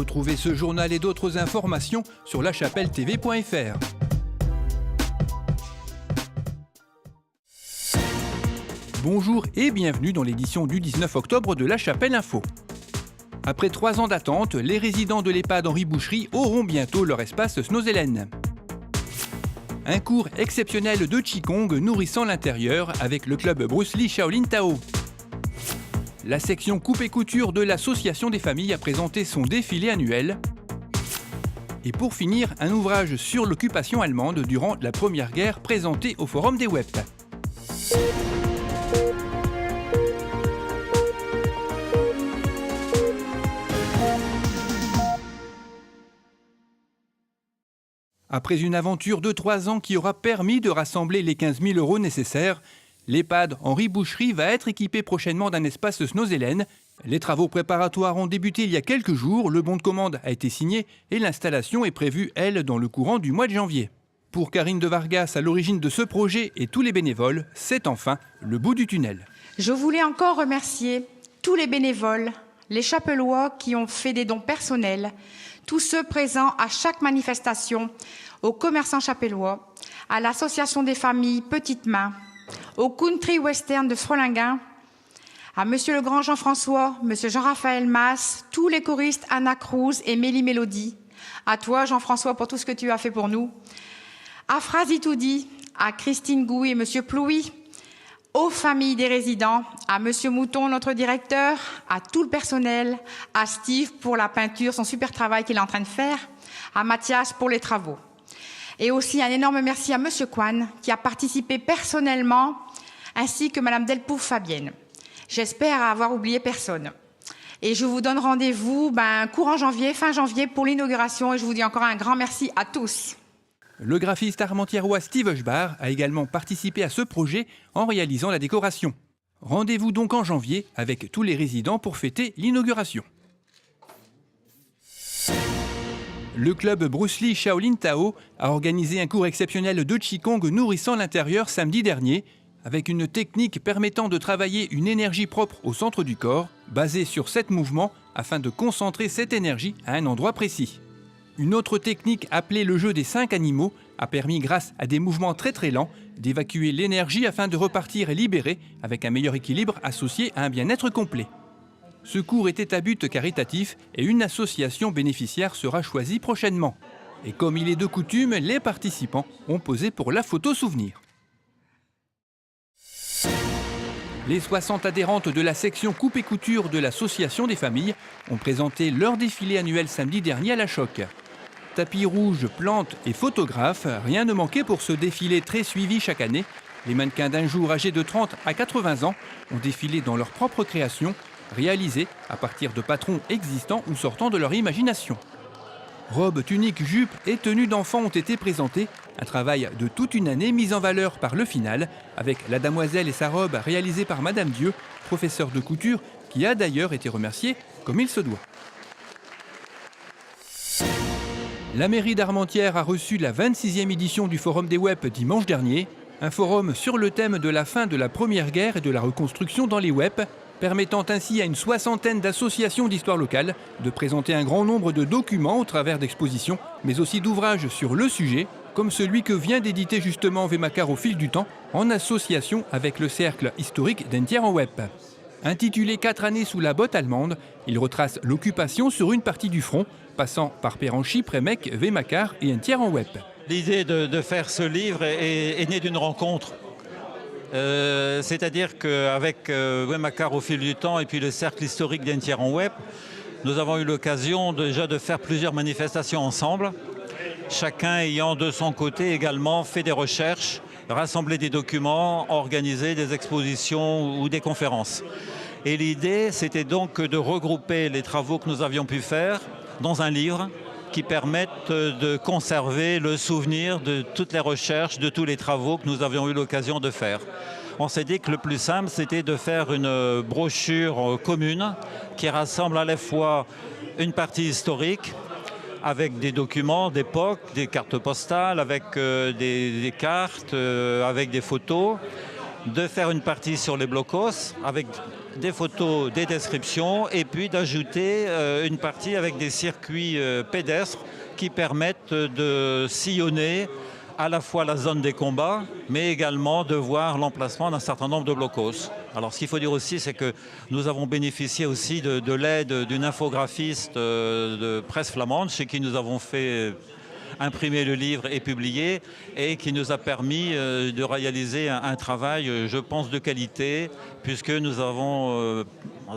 Retrouvez ce journal et d'autres informations sur lachapelle-tv.fr. Bonjour et bienvenue dans l'édition du 19 octobre de La Chapelle Info. Après 3 ans d'attente, les résidents de l'EHPAD Henri Boucherie auront bientôt leur espace Snozelen. Un cours exceptionnel de Qigong nourrissant l'intérieur avec le club Bruce Lee Shaolin Tao. La section coupe et couture de l'Association des familles a présenté son défilé annuel. Et pour finir, un ouvrage sur l'occupation allemande durant la Première Guerre présenté au Forum des Web. Après une aventure de 3 ans qui aura permis de rassembler les 15 000 € nécessaires, l'EHPAD Henri Boucherie va être équipé prochainement d'un espace Snozelen. Les travaux préparatoires ont débuté il y a quelques jours, le bon de commande a été signé et l'installation est prévue, elle, dans le courant du mois de janvier. Pour Karine de Vargas, à l'origine de ce projet et tous les bénévoles, c'est enfin le bout du tunnel. Je voulais encore remercier tous les bénévoles, les chapellois qui ont fait des dons personnels, tous ceux présents à chaque manifestation, aux commerçants chapellois, à l'association des familles Petites Mains, au Country Western de Frolinguin, à Monsieur le Grand Jean-François, Monsieur Jean-Raphaël Masse, tous les choristes Anna Cruz et Mélie Mélodie, à toi Jean-François pour tout ce que tu as fait pour nous, à Frazi Toudi, à Christine Gouy et Monsieur Plouy, aux familles des résidents, à Monsieur Mouton, notre directeur, à tout le personnel, à Steve pour la peinture, son super travail qu'il est en train de faire, à Mathias pour les travaux. Et aussi un énorme merci à Monsieur Kwan qui a participé personnellement, ainsi que Madame Delpouf Fabienne. J'espère avoir oublié personne. Et je vous donne rendez-vous courant janvier, fin janvier pour l'inauguration et je vous dis encore un grand merci à tous. Le graphiste armentiérois Steve Hochbar a également participé à ce projet en réalisant la décoration. Rendez-vous donc en janvier avec tous les résidents pour fêter l'inauguration. Le club Bruce Lee Shaolin Tao a organisé un cours exceptionnel de Qigong nourrissant l'intérieur samedi dernier, avec une technique permettant de travailler une énergie propre au centre du corps, basée sur 7 mouvements afin de concentrer cette énergie à un endroit précis. Une autre technique appelée le jeu des 5 animaux a permis, grâce à des mouvements très lents, d'évacuer l'énergie afin de repartir libérée avec un meilleur équilibre associé à un bien-être complet. Ce cours était à but caritatif et une association bénéficiaire sera choisie prochainement. Et comme il est de coutume, les participants ont posé pour la photo souvenir. Les 60 adhérentes de la section coupe et couture de l'Association des familles ont présenté leur défilé annuel samedi dernier à la Choc. Tapis rouge, plantes et photographes, rien ne manquait pour ce défilé très suivi chaque année. Les mannequins d'un jour âgés de 30 à 80 ans ont défilé dans leur propre création, réalisée à partir de patrons existants ou sortant de leur imagination. Robes, tuniques, jupes et tenues d'enfants ont été présentés, un travail de toute une année mis en valeur par le final, avec la damoiselle et sa robe réalisée par Madame Dieu, professeure de couture, qui a d'ailleurs été remerciée comme il se doit. La mairie d'Armentières a reçu la 26e édition du Forum des Web dimanche dernier, un forum sur le thème de la fin de la Première Guerre et de la reconstruction dans les Web, permettant ainsi à une 60aine d'associations d'histoire locale de présenter un grand nombre de documents au travers d'expositions, mais aussi d'ouvrages sur le sujet, comme celui que vient d'éditer justement Vémacar au fil du temps, en association avec le cercle historique d'Entières-en-Web. Intitulé 4 années sous la botte allemande, il retrace l'occupation sur une partie du front, passant par Péranchy, Prémec, Vémacar et Entières-en-Web. L'idée de faire ce livre est née d'une rencontre. C'est-à-dire qu'avec Vémacar au fil du temps et puis le cercle historique d'Entières-en-Web, nous avons eu l'occasion déjà de faire plusieurs manifestations ensemble, chacun ayant de son côté également fait des recherches, rassemblé des documents, organisé des expositions ou des conférences. Et l'idée, c'était donc de regrouper les travaux que nous avions pu faire dans un livre qui permettent de conserver le souvenir de toutes les recherches, de tous les travaux que nous avions eu l'occasion de faire. On s'est dit que le plus simple, c'était de faire une brochure commune qui rassemble à la fois une partie historique, avec des documents d'époque, des cartes postales, avec des cartes, avec des photos, de faire une partie sur les blocos avec des photos, des descriptions, et puis d'ajouter une partie avec des circuits pédestres qui permettent de sillonner à la fois la zone des combats, mais également de voir l'emplacement d'un certain nombre de blocos. Alors ce qu'il faut dire aussi, c'est que nous avons bénéficié aussi de l'aide d'une infographiste de presse flamande, chez qui nous avons fait imprimer le livre et publier, et qui nous a permis de réaliser un travail, je pense, de qualité, puisque nous avons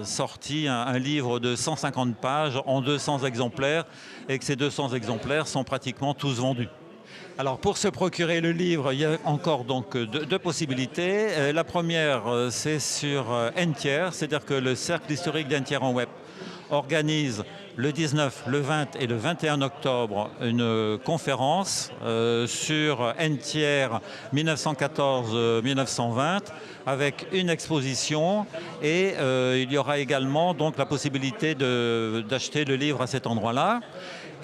sorti un livre de 150 pages en 200 exemplaires, et que ces 200 exemplaires sont pratiquement tous vendus. Alors pour se procurer le livre, il y a encore donc deux possibilités. La première, c'est sur Entière, c'est-à-dire que le Cercle historique d'Entière en web organise le 19, le 20 et le 21 octobre une conférence sur Entière 1914-1920 avec une exposition, et il y aura également donc la possibilité d'acheter le livre à cet endroit-là.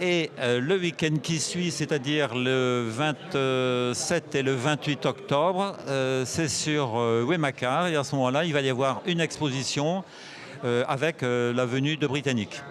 Et le week-end qui suit, c'est-à-dire le 27 et le 28 octobre, c'est sur Wemacar, et à ce moment-là, il va y avoir une exposition avec la venue de Britanniques.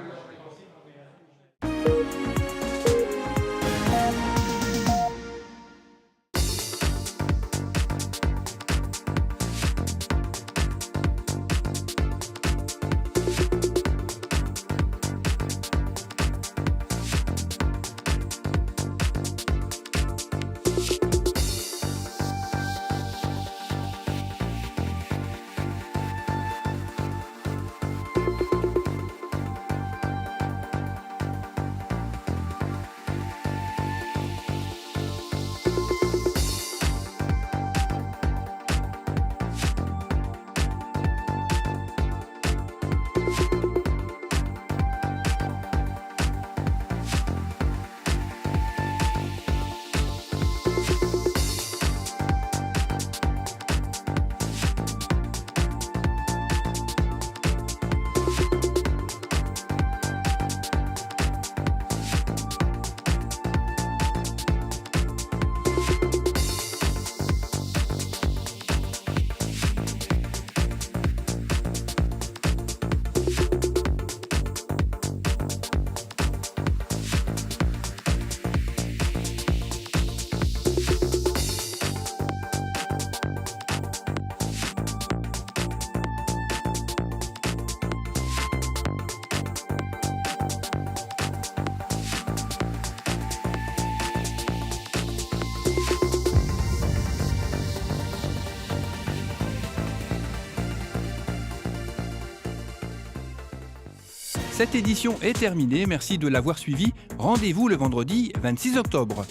Cette édition est terminée, merci de l'avoir suivi. Rendez-vous le vendredi 26 octobre.